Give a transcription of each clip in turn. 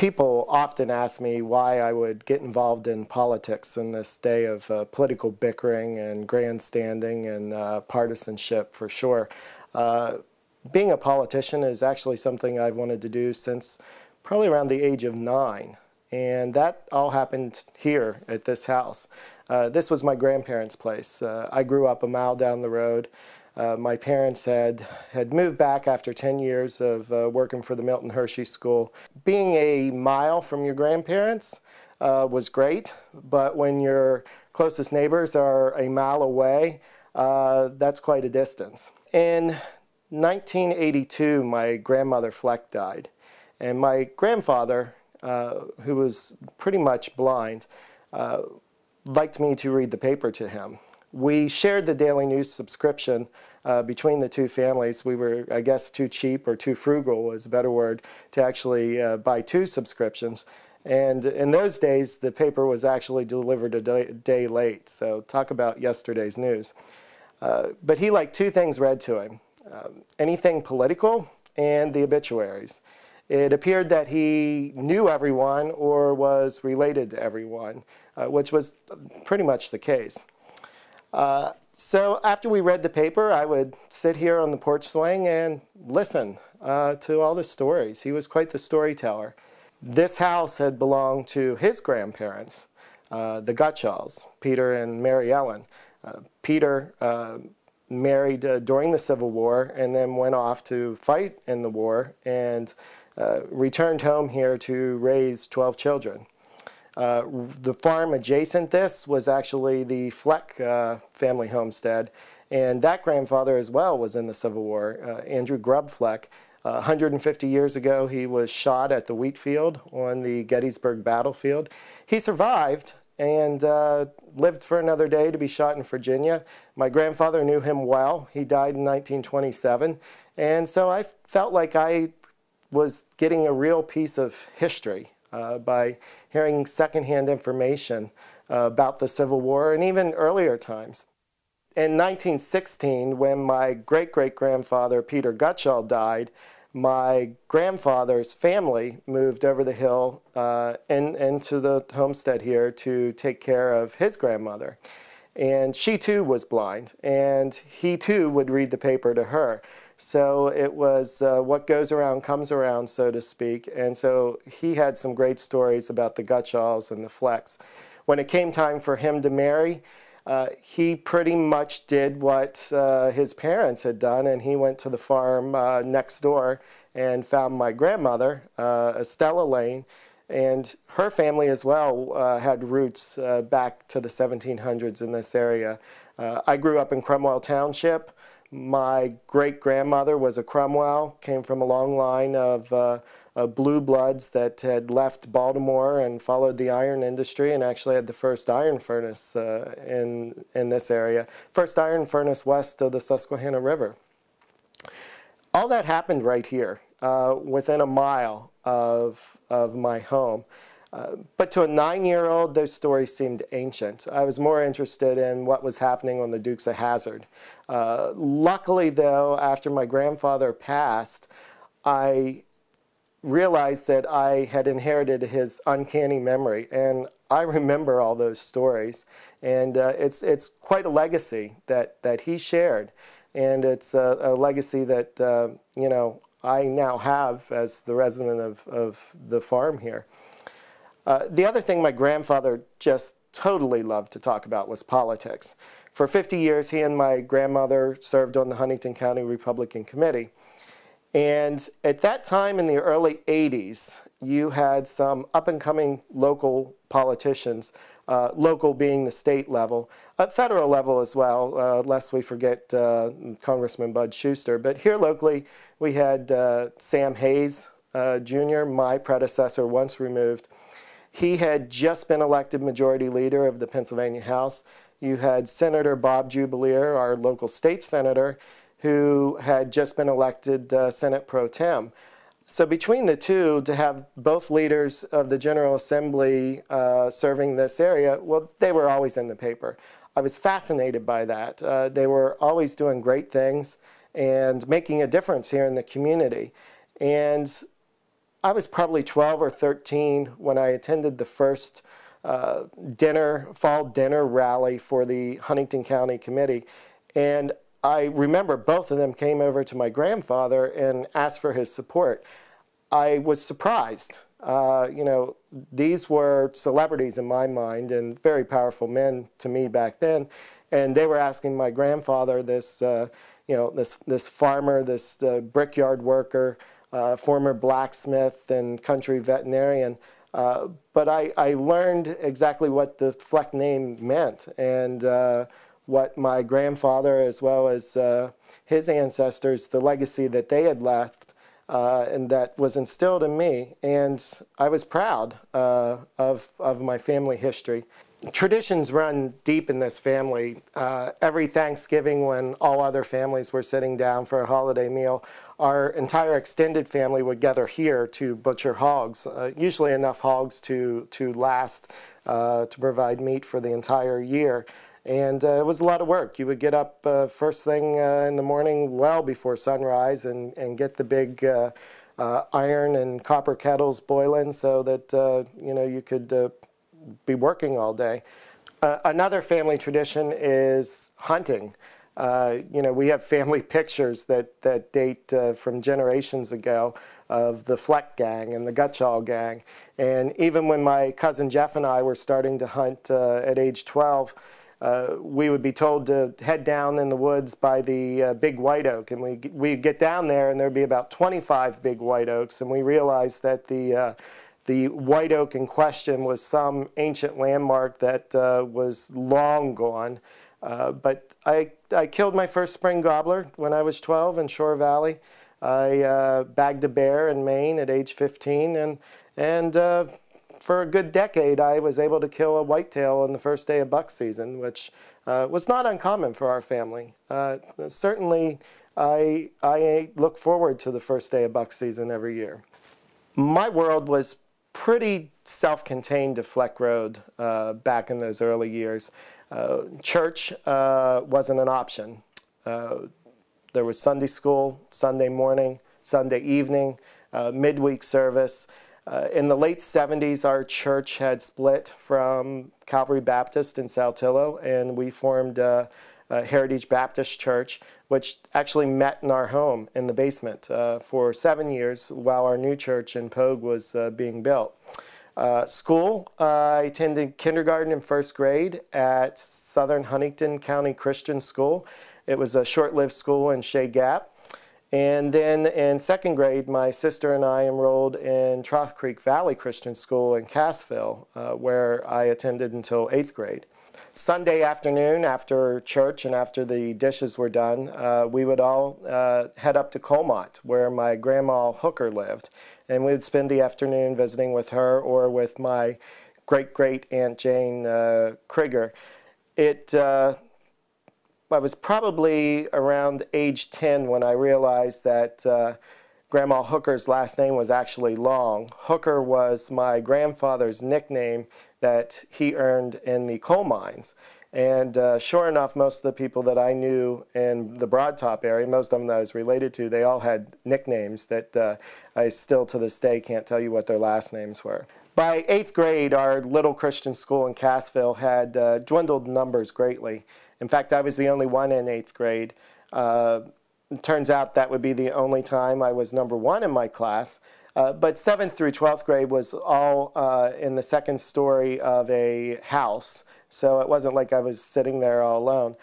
People often ask me why I would get involved in politics in this day of political bickering and grandstanding and partisanship, for sure. Being a politician is actually something I've wanted to do since probably around the age of 9. And that all happened here at this house. This was my grandparents' place. I grew up a mile down the road. My parents had moved back after 10 years of working for the Milton Hershey School. Being a mile from your grandparents was great, but when your closest neighbors are a mile away, that's quite a distance. In 1982, my grandmother Fleck died, and my grandfather, who was pretty much blind, liked me to read the paper to him. We shared the Daily News subscription between the two families. We were, I guess, too cheap or too frugal is a better word to actually buy 2 subscriptions. And in those days, the paper was actually delivered a day late. So talk about yesterday's news. But he liked 2 things read to him, anything political and the obituaries. It appeared that he knew everyone or was related to everyone, which was pretty much the case. So after we read the paper, I would sit here on the porch swing and listen to all the stories. He was quite the storyteller. This house had belonged to his grandparents, the Gutschalls, Peter and Mary Ellen. Peter married during the Civil War and then went off to fight in the war and returned home here to raise 12 children. The farm adjacent this was actually the Fleck family homestead, and that grandfather as well was in the Civil War, Andrew Grubb Fleck. 150 years ago, he was shot at the wheat field on the Gettysburg battlefield. He survived and lived for another day to be shot in Virginia. My grandfather knew him well. He died in 1927, and so I felt like I was getting a real piece of history by hearing secondhand information about the Civil War and even earlier times. In 1916, when my great-great-grandfather Peter Gutschall died, my grandfather's family moved over the hill into the homestead here to take care of his grandmother. And she too was blind, and he too would read the paper to her. So it was what goes around comes around, so to speak. And so he had some great stories about the Gutschalls and the Flecks. When it came time for him to marry, he pretty much did what his parents had done, and he went to the farm next door and found my grandmother, Estella Lane, and her family as well had roots back to the 1700s in this area. I grew up in Cromwell Township. My great-grandmother was a Cromwell, came from a long line of blue bloods that had left Baltimore and followed the iron industry and actually had the first iron furnace in this area. First iron furnace west of the Susquehanna River. All that happened right here, within a mile of my home. But to a 9-year-old, those stories seemed ancient. I was more interested in what was happening on the Dukes of Hazzard. Luckily, though, after my grandfather passed, I realized that I had inherited his uncanny memory, and I remember all those stories. And it's quite a legacy that he shared, and it's a legacy that you know, I now have as the resident of the farm here. The other thing my grandfather just totally loved to talk about was politics. For 50 years, he and my grandmother served on the Huntington County Republican Committee. And at that time in the early 80s, you had some up-and-coming local politicians, local being the state level, at federal level as well, lest we forget Congressman Bud Schuster. But here locally, we had Sam Hayes, Jr., my predecessor once removed. He had just been elected Majority Leader of the Pennsylvania House. You had Senator Bob Jubileer, our local state senator, who had just been elected Senate Pro Tem. So between the two, to have both leaders of the General Assembly serving this area, well, they were always in the paper. I was fascinated by that. They were always doing great things and making a difference here in the community. And I was probably 12 or 13 when I attended the first fall dinner rally for the Huntington County Committee. And I remember both of them came over to my grandfather and asked for his support. I was surprised. You know, these were celebrities in my mind and very powerful men to me back then. And they were asking my grandfather, this, you know, this farmer, this brickyard worker, former blacksmith and country veterinarian. But I learned exactly what the Fleck name meant and what my grandfather, as well as his ancestors, the legacy that they had left and that was instilled in me. And I was proud of my family history. Traditions run deep in this family. Every Thanksgiving, when all other families were sitting down for a holiday meal, our entire extended family would gather here to butcher hogs, usually enough hogs to last, to provide meat for the entire year. And it was a lot of work. You would get up first thing in the morning, well before sunrise, and get the big iron and copper kettles boiling so that you know, you could be working all day. Another family tradition is hunting. You know, we have family pictures that date from generations ago of the Fleck gang and the Gutschall gang. And even when my cousin Jeff and I were starting to hunt at age 12, we would be told to head down in the woods by the big white oak, and we'd get down there and there'd be about 25 big white oaks, and we realized that the white oak in question was some ancient landmark that was long gone. But I killed my first spring gobbler when I was 12 in Shore Valley. I bagged a bear in Maine at age 15, and for a good decade I was able to kill a whitetail on the first day of buck season, which was not uncommon for our family. Certainly I look forward to the first day of buck season every year. My world was pretty self-contained to Fleck Road back in those early years. Church wasn't an option. There was Sunday school, Sunday morning, Sunday evening, midweek service. In the late 70s, our church had split from Calvary Baptist in Saltillo, and we formed Heritage Baptist Church, which actually met in our home in the basement for 7 years while our new church in Pogue was being built. School, I attended kindergarten and first grade at Southern Huntington County Christian School. It was a short-lived school in Shea Gap. And then in second grade, my sister and I enrolled in Troth Creek Valley Christian School in Cassville, where I attended until 8th grade. Sunday afternoon, after church and after the dishes were done, we would all head up to Colmont, where my grandma Hooker lived. And we would spend the afternoon visiting with her or with my great-great-aunt Jane Krieger. I was probably around age 10 when I realized that Grandma Hooker's last name was actually long. Hooker was my grandfather's nickname that he earned in the coal mines. And sure enough, most of the people that I knew in the Broad Top area, most of them that I was related to, they all had nicknames that I still to this day can't tell you what their last names were. By 8th grade, our little Christian school in Cassville had dwindled numbers greatly. In fact, I was the only one in 8th grade. It turns out that would be the only time I was number one in my class. But 7th through 12th grade was all in the second story of a house. So it wasn't like I was sitting there all alone.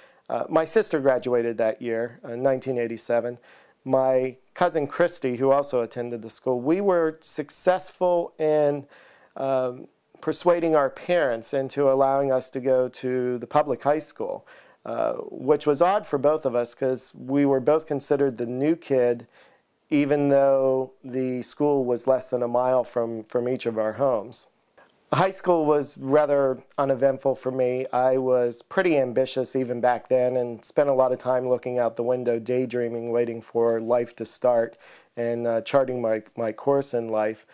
My sister graduated that year, in 1987. My cousin Christy, who also attended the school, we were successful in persuading our parents into allowing us to go to the public high school, which was odd for both of us because we were both considered the new kid, even though the school was less than a mile from each of our homes. High school was rather uneventful for me. I was pretty ambitious even back then and spent a lot of time looking out the window, daydreaming, waiting for life to start and charting my course in life.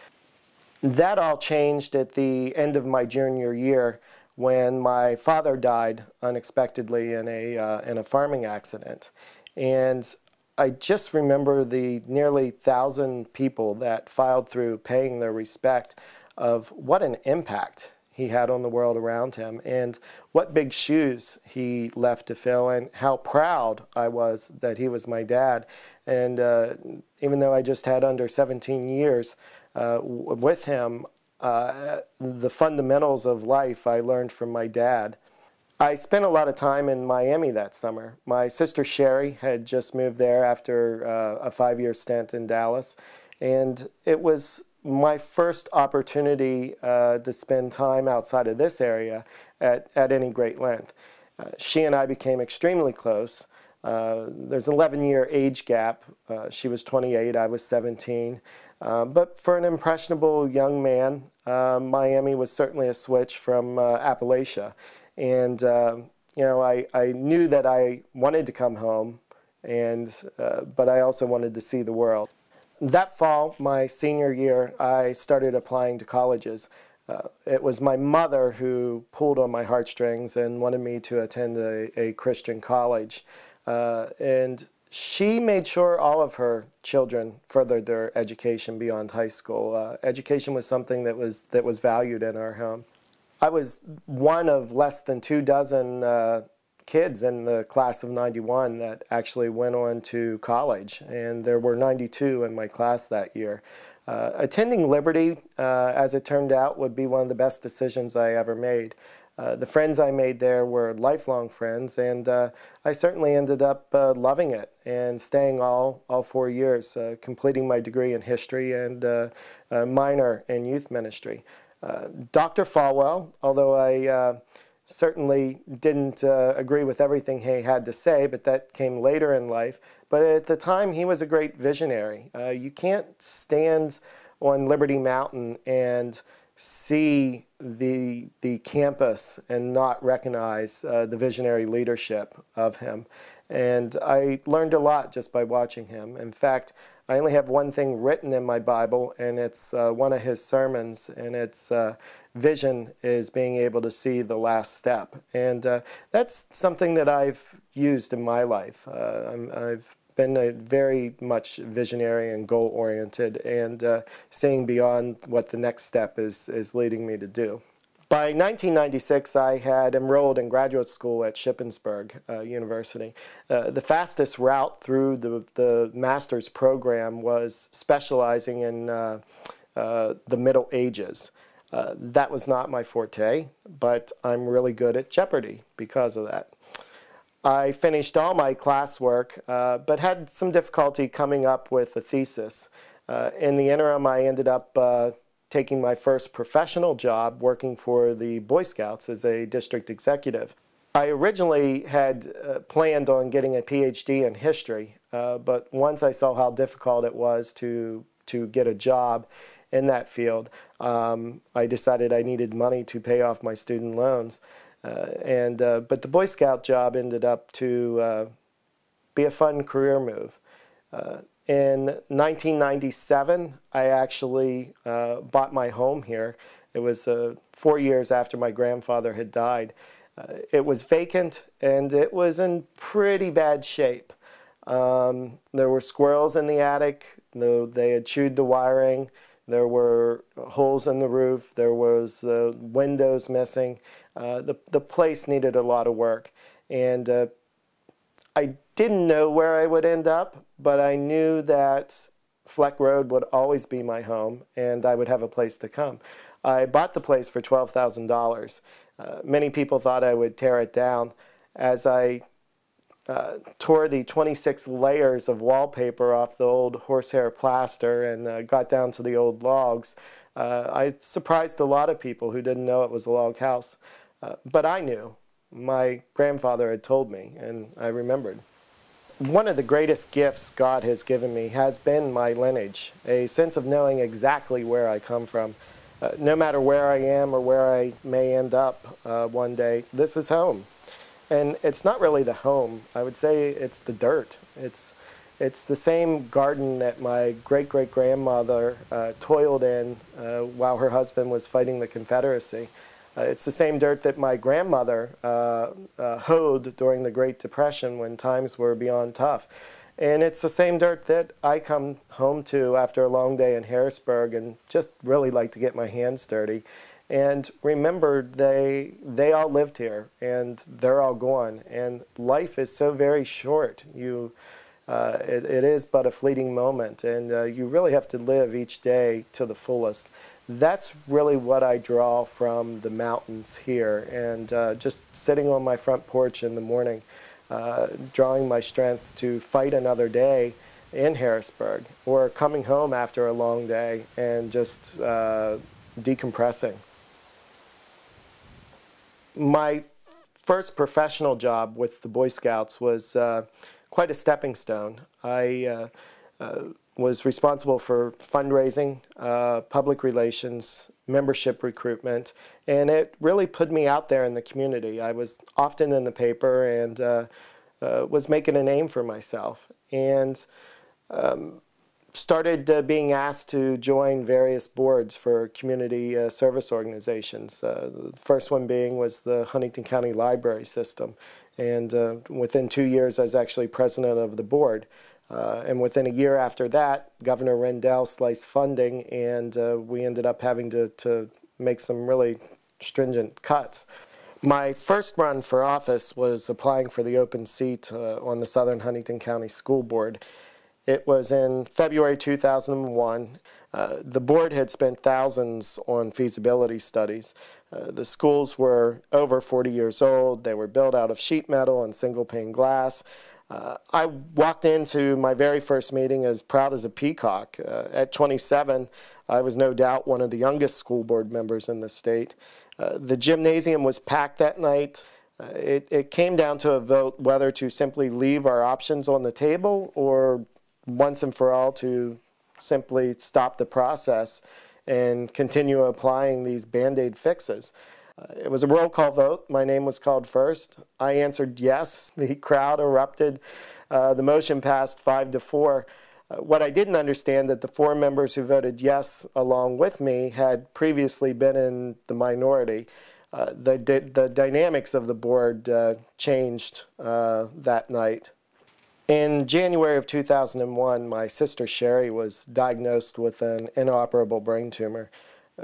That all changed at the end of my junior year when my father died unexpectedly in a farming accident. And I just remember the nearly 1,000 people that filed through paying their respect of what an impact he had on the world around him and what big shoes he left to fill and how proud I was that he was my dad. And even though I just had under 17 years with him, the fundamentals of life I learned from my dad. I spent a lot of time in Miami that summer. My sister Sherry had just moved there after a 5-year stint in Dallas, and it was my first opportunity to spend time outside of this area at any great length. She and I became extremely close. There's an 11-year age gap. She was 28, I was 17. But for an impressionable young man, Miami was certainly a switch from Appalachia. And, you know, I knew that I wanted to come home, but I also wanted to see the world. That fall, my senior year, I started applying to colleges. It was my mother who pulled on my heartstrings and wanted me to attend a Christian college. And she made sure all of her children furthered their education beyond high school. Education was something that was valued in our home. I was one of less than 24 kids in the class of '91 that actually went on to college, and there were 92 in my class that year. Attending Liberty, as it turned out, would be one of the best decisions I ever made. The friends I made there were lifelong friends, and I certainly ended up loving it and staying all 4 years, completing my degree in history and a minor in youth ministry. Dr. Falwell, although I certainly didn't agree with everything he had to say, but that came later in life. But at the time, he was a great visionary. You can't stand on Liberty Mountain and see the campus and not recognize the visionary leadership of him. And I learned a lot just by watching him. In fact, I only have one thing written in my Bible, and it's one of his sermons, and its vision is being able to see the last step. And that's something that I've used in my life. I've been a very much visionary and goal-oriented, and seeing beyond what the next step is leading me to do. By 1996, I had enrolled in graduate school at Shippensburg University. The fastest route through the master's program was specializing in the Middle Ages. That was not my forte, but I'm really good at Jeopardy because of that. I finished all my classwork, but had some difficulty coming up with a thesis. In the interim, I ended up taking my first professional job working for the Boy Scouts as a district executive. I originally had planned on getting a PhD in history, but once I saw how difficult it was to get a job in that field, I decided I needed money to pay off my student loans. But the Boy Scout job ended up to be a fun career move. In 1997, I actually bought my home here. It was 4 years after my grandfather had died. It was vacant, and it was in pretty bad shape. There were squirrels in the attic. They had chewed the wiring. There were holes in the roof. There was windows missing. The place needed a lot of work. And I didn't know where I would end up, but I knew that Fleck Road would always be my home, and I would have a place to come. I bought the place for $12,000. Many people thought I would tear it down. As I tore the 26 layers of wallpaper off the old horsehair plaster and got down to the old logs, I surprised a lot of people who didn't know it was a log house. But I knew. My grandfather had told me, and I remembered. One of the greatest gifts God has given me has been my lineage, a sense of knowing exactly where I come from. No matter where I am or where I may end up one day, this is home. And it's not really the home. I would say it's the dirt. It's the same garden that my great-great-grandmother toiled in while her husband was fighting the Confederacy. It's the same dirt that my grandmother hoed during the Great Depression when times were beyond tough. And it's the same dirt that I come home to after a long day in Harrisburg and just really like to get my hands dirty. And remember, they all lived here, and they're all gone. And life is so very short. It is but a fleeting moment, and you really have to live each day to the fullest. That's really what I draw from the mountains here, and just sitting on my front porch in the morning, drawing my strength to fight another day in Harrisburg, or coming home after a long day and just decompressing. My first professional job with the Boy Scouts was quite a stepping stone. I was responsible for fundraising, public relations, membership recruitment, and it really put me out there in the community. I was often in the paper and was making a name for myself, and started being asked to join various boards for community service organizations. The first one was the Huntington County Library System, and within 2 years I was actually president of the board. And within a year after that, Governor Rendell sliced funding, and we ended up having to make some really stringent cuts. My first run for office was applying for the open seat on the Southern Huntington County School Board. It was in February 2001. The board had spent thousands on feasibility studies. The schools were over 40 years old. They were built out of sheet metal and single pane glass. I walked into my very first meeting as proud as a peacock. At 27, I was no doubt one of the youngest school board members in the state. The gymnasium was packed that night. It came down to a vote whether to simply leave our options on the table or once and for all to simply stop the process and continue applying these Band-Aid fixes. It was a roll call vote. My name was called first. I answered yes. The crowd erupted. The motion passed 5-4. What I didn't understand that the 4 members who voted yes along with me had previously been in the minority. The dynamics of the board changed that night. In January of 2001, my sister Sherry was diagnosed with an inoperable brain tumor.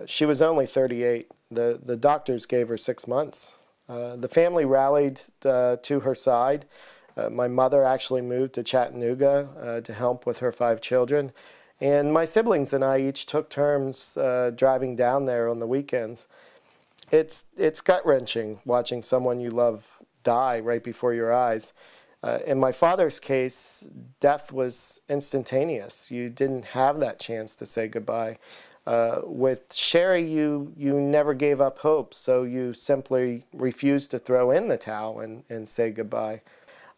She was only 38. The doctors gave her 6 months. The family rallied to her side. My mother actually moved to Chattanooga to help with her 5 children. And my siblings and I each took turns driving down there on the weekends. It's gut-wrenching watching someone you love die right before your eyes. In my father's case, death was instantaneous. You didn't have that chance to say goodbye. With Sherry, you never gave up hope, so you simply refused to throw in the towel and say goodbye.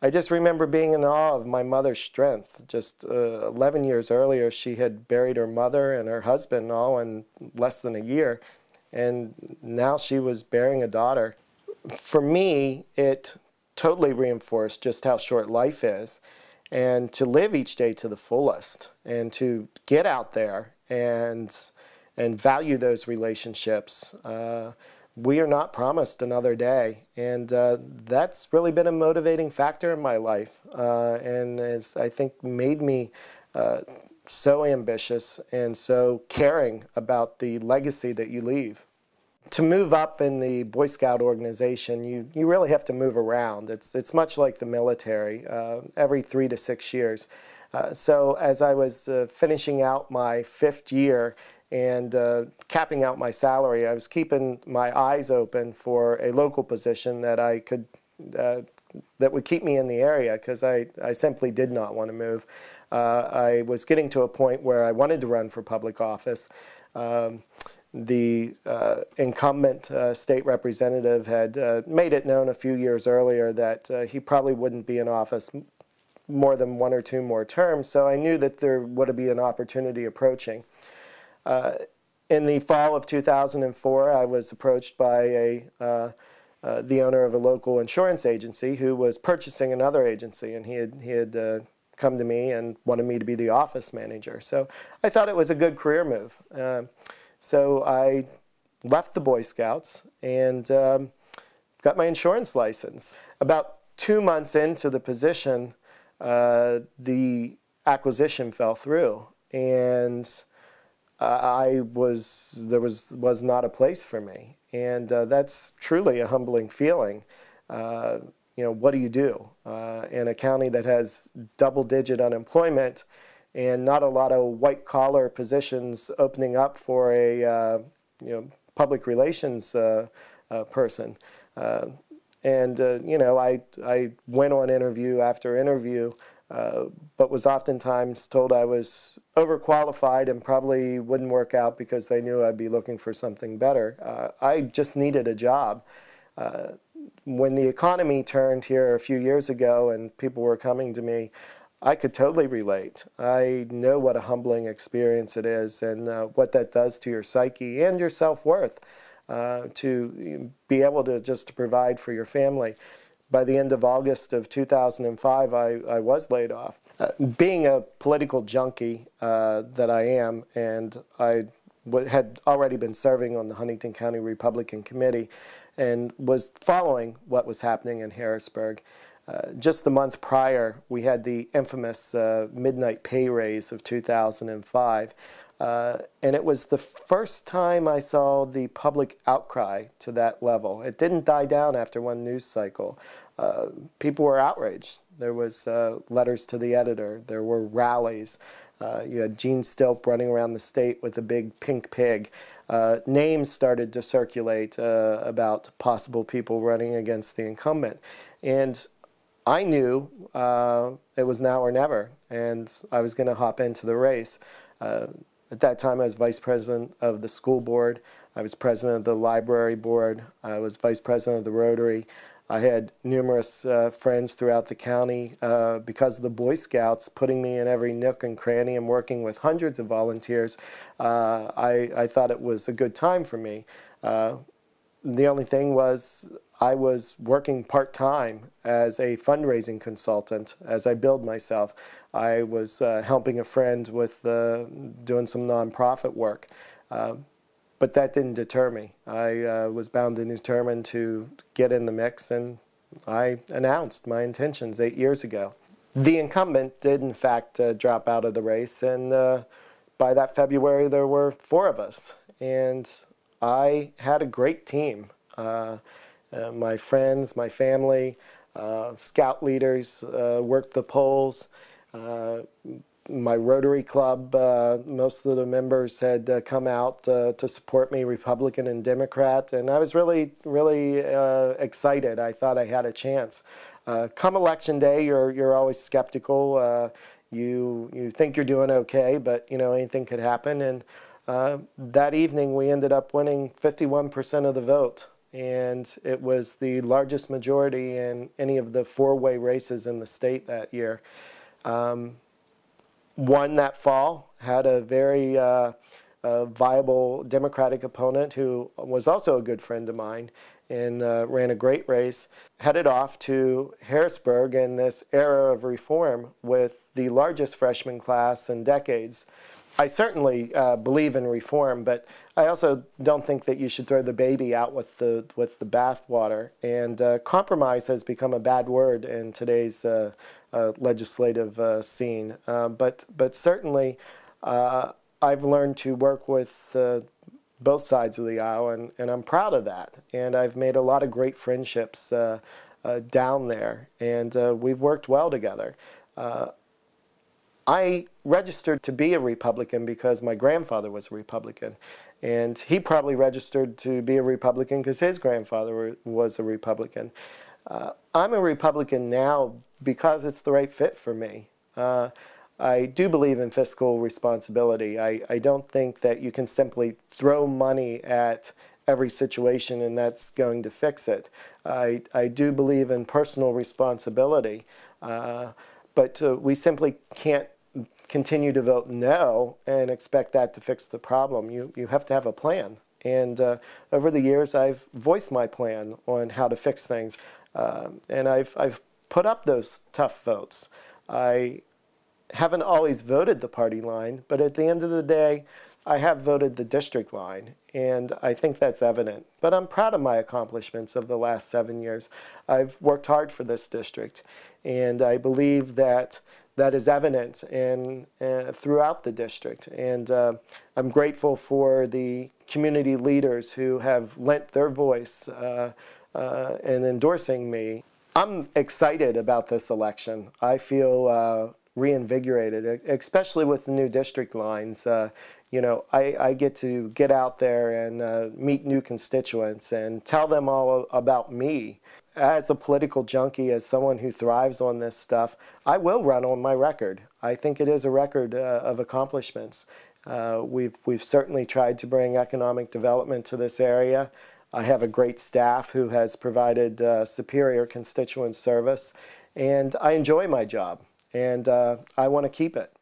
I just remember being in awe of my mother's strength. Just 11 years earlier, she had buried her mother and her husband all in less than a year, and now she was bearing a daughter. For me, it totally reinforced just how short life is, and to live each day to the fullest, and to get out there and value those relationships. We are not promised another day, and that's really been a motivating factor in my life, and has, I think, made me so ambitious and so caring about the legacy that you leave. To move up in the Boy Scout organization, you really have to move around. It's much like the military, every 3 to 6 years. So as I was finishing out my 5th year and capping out my salary, I was keeping my eyes open for a local position that I could that would keep me in the area, because I simply did not want to move. I was getting to a point where I wanted to run for public office. The incumbent state representative had made it known a few years earlier that he probably wouldn't be in office more than 1 or 2 more terms, so I knew that there would be an opportunity approaching. In the fall of 2004, I was approached by the owner of a local insurance agency who was purchasing another agency, and he had come to me and wanted me to be the office manager. So I thought it was a good career move. So I left the Boy Scouts and got my insurance license. About 2 months into the position, the acquisition fell through, and there was not a place for me, and that's truly a humbling feeling. What do you do in a county that has double-digit unemployment and not a lot of white-collar positions opening up for a public relations person? I went on interview after interview, but was oftentimes told I was overqualified and probably wouldn't work out because they knew I'd be looking for something better. I just needed a job. When the economy turned here a few years ago and people were coming to me, I could totally relate. I know what a humbling experience it is and what that does to your psyche and your self-worth. To be able to just provide for your family. By the end of August of 2005, I was laid off. Being a political junkie that I am, and I had already been serving on the Huntington County Republican Committee and was following what was happening in Harrisburg. Just the month prior, we had the infamous midnight pay raise of 2005. And it was the first time I saw the public outcry to that level. It didn't die down after one news cycle. People were outraged. There was letters to the editor. There were rallies. You had Gene Stilp running around the state with a big pink pig. Names started to circulate about possible people running against the incumbent. And I knew it was now or never, and I was going to hop into the race. At that time, I was vice president of the school board. I was president of the library board. I was vice president of the Rotary. I had numerous friends throughout the county because of the Boy Scouts putting me in every nook and cranny and working with hundreds of volunteers. I thought it was a good time for me. The only thing was I was working part-time as a fundraising consultant as I billed myself. I was helping a friend with doing some nonprofit work. But that didn't deter me. I was bound and determined to get in the mix, and I announced my intentions 8 years ago. The incumbent did, in fact, drop out of the race, and by that February there were 4 of us. And I had a great team. My friends, my family, scout leaders worked the polls. My Rotary Club, most of the members had come out to support me, Republican and Democrat, and I was really excited. I thought I had a chance. Come election day, you're always skeptical. You think you're doing okay, but anything could happen. And that evening, we ended up winning 51% of the vote, and it was the largest majority in any of the 4-way races in the state that year. Won that fall, had a very viable Democratic opponent who was also a good friend of mine and ran a great race, headed off to Harrisburg in this era of reform with the largest freshman class in decades. I certainly believe in reform, but I also don't think that you should throw the baby out with the bathwater. And compromise has become a bad word in today's legislative scene. But certainly, I've learned to work with both sides of the aisle, and I'm proud of that. And I've made a lot of great friendships down there, and we've worked well together. I registered to be a Republican because my grandfather was a Republican, and he probably registered to be a Republican because his grandfather was a Republican. I'm a Republican now because it's the right fit for me. I do believe in fiscal responsibility. I don't think that you can simply throw money at every situation and that's going to fix it. I do believe in personal responsibility, but we simply can't continue to vote no and expect that to fix the problem. You have to have a plan. And over the years, I've voiced my plan on how to fix things. And I've put up those tough votes. I haven't always voted the party line, but at the end of the day, I have voted the district line, and I think that's evident. But I'm proud of my accomplishments of the last 7 years. I've worked hard for this district, and I believe that that is evident throughout the district. And I'm grateful for the community leaders who have lent their voice in endorsing me. I'm excited about this election. I feel reinvigorated, especially with the new district lines. You know, I get to get out there and meet new constituents and tell them all about me. As a political junkie, as someone who thrives on this stuff, I will run on my record. I think it is a record of accomplishments. We've certainly tried to bring economic development to this area. I have a great staff who has provided superior constituent service, and I enjoy my job, and I want to keep it.